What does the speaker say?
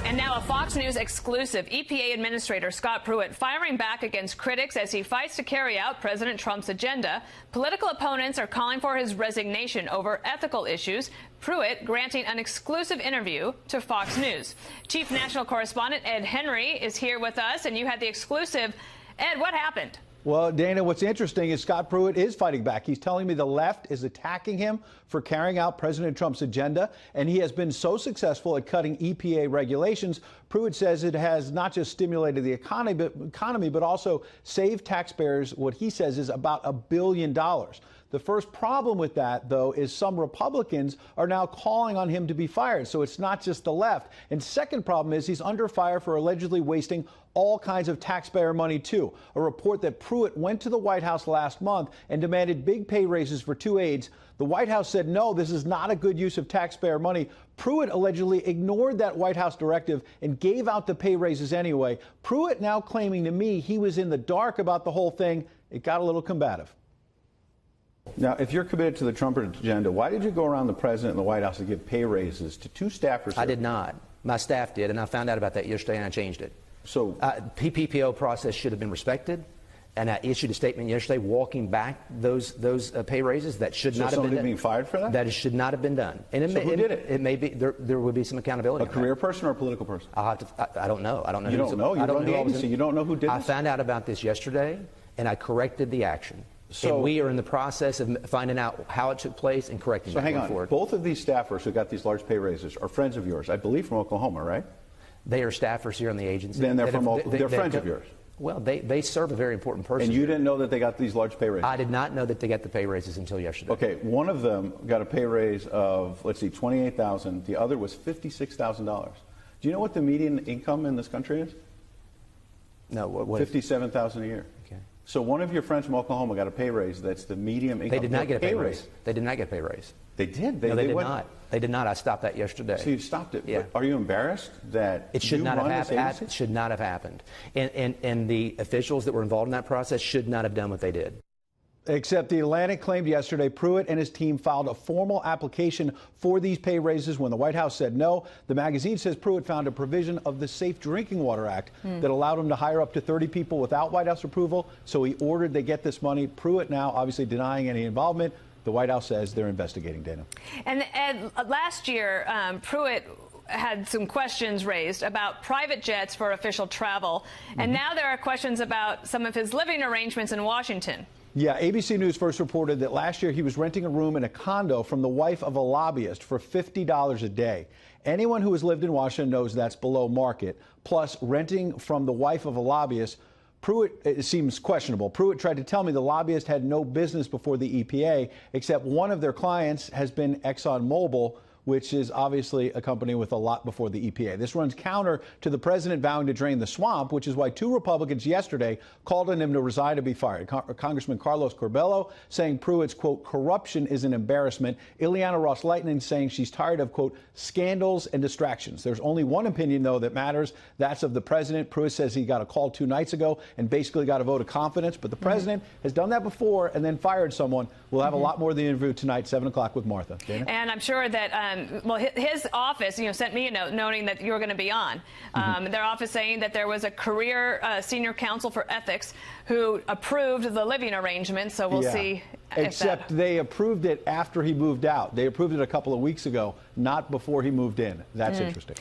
And now a Fox News exclusive. EPA Administrator Scott Pruitt firing back against critics as he fights to carry out President Trump's agenda. Political opponents are calling for his resignation over ethical issues. Pruitt granting an exclusive interview to Fox News. Chief National Correspondent Ed Henry is here with us, and you had the exclusive. Ed, what happened? Well, Dana, what's interesting is Scott Pruitt is fighting back. He's telling me the left is attacking him for carrying out President Trump's agenda, and he has been so successful at cutting EPA regulations. Pruitt says it has not just stimulated the economy, but also saved taxpayers what he says is about $1 billion. The first problem with that, though, is some Republicans are now calling on him to be fired. So it's not just the left. And second problem is he's under fire for allegedly wasting all kinds of taxpayer money, too. A report that Pruitt went to the White House last month and demanded big pay raises for 2 aides. The White House said, no, this is not a good use of taxpayer money. Pruitt allegedly ignored that White House directive and gave out the pay raises anyway. Pruitt now claiming to me he was in the dark about the whole thing. It got a little combative. Now, if you're committed to the Trump agenda, why did you go around the president and the White House and give pay raises to 2 staffers? I did not. My staff did, and I found out about that yesterday, and I changed it. So PPO process should have been respected, and I issued a statement yesterday walking back those pay raises that should not have been done. Being fired for that? That should not have been done. And who did it? It may be there would be some accountability. A career person or a political person? I don't know. I don't know. You don't know? You run the agency. You don't know who did this? I found out about this yesterday, and I corrected the action. So and we are in the process of finding out how it took place and correcting it. So hang on. Forward. Both of these staffers who got these large pay raises are friends of yours, I believe, from Oklahoma, right? They are staffers here in the agency. Then they're friends of yours. Well, they serve a very important person. And you didn't know that they got these large pay raises? I did not know that they got the pay raises until yesterday. Okay, one of them got a pay raise of, let's see, $28,000. The other was $56,000. Do you know what the median income in this country is? No, what $57,000 a year. Okay. So one of your friends from Oklahoma got a pay raise that's the medium income. They did not get a pay raise. They did not get a pay raise. They did. No, they did not. They did not. I stopped that yesterday. So you stopped it. Yeah. Are you embarrassed that it should not have happened? It should not have happened. And the officials that were involved in that process should not have done what they did. Except the Atlantic claimed yesterday Pruitt and his team filed a formal application for these pay raises when the White House said no. The magazine says Pruitt found a provision of the Safe Drinking Water Act that allowed him to hire up to 30 people without White House approval. So he ordered they get this money. Pruitt now obviously denying any involvement. The White House says they're investigating, Dana. And last year, Pruitt had some questions raised about private jets for official travel. And now there are questions about some of his living arrangements in Washington. Yeah, ABC News first reported that last year he was renting a room in a condo from the wife of a lobbyist for $50 a day. Anyone who has lived in Washington knows that's below market. Plus, renting from the wife of a lobbyist, Pruitt, it seems questionable. Pruitt tried to tell me the lobbyist had no business before the EPA, except one of their clients has been ExxonMobil, which is obviously a company with a lot before the EPA. This runs counter to the president vowing to drain the swamp, which is why 2 Republicans yesterday called on him to resign to be fired. Congressman Carlos Curbelo saying Pruitt's, quote, corruption is an embarrassment. Ileana Ros-Lehtinen saying she's tired of, quote, scandals and distractions. There's only one opinion, though, that matters. That's of the president. Pruitt says he got a call 2 nights ago and basically got a vote of confidence. But the president has done that before and then fired someone. We'll have a lot more of the interview tonight, 7 o'clock with Martha. Dana? And I'm sure that well, his office, sent me a note noting that you were going to be on. Their office saying that there was a career senior counsel for ethics who approved the living arrangement. So we'll see. Except they approved it after he moved out. They approved it a couple of weeks ago, not before he moved in. That's interesting.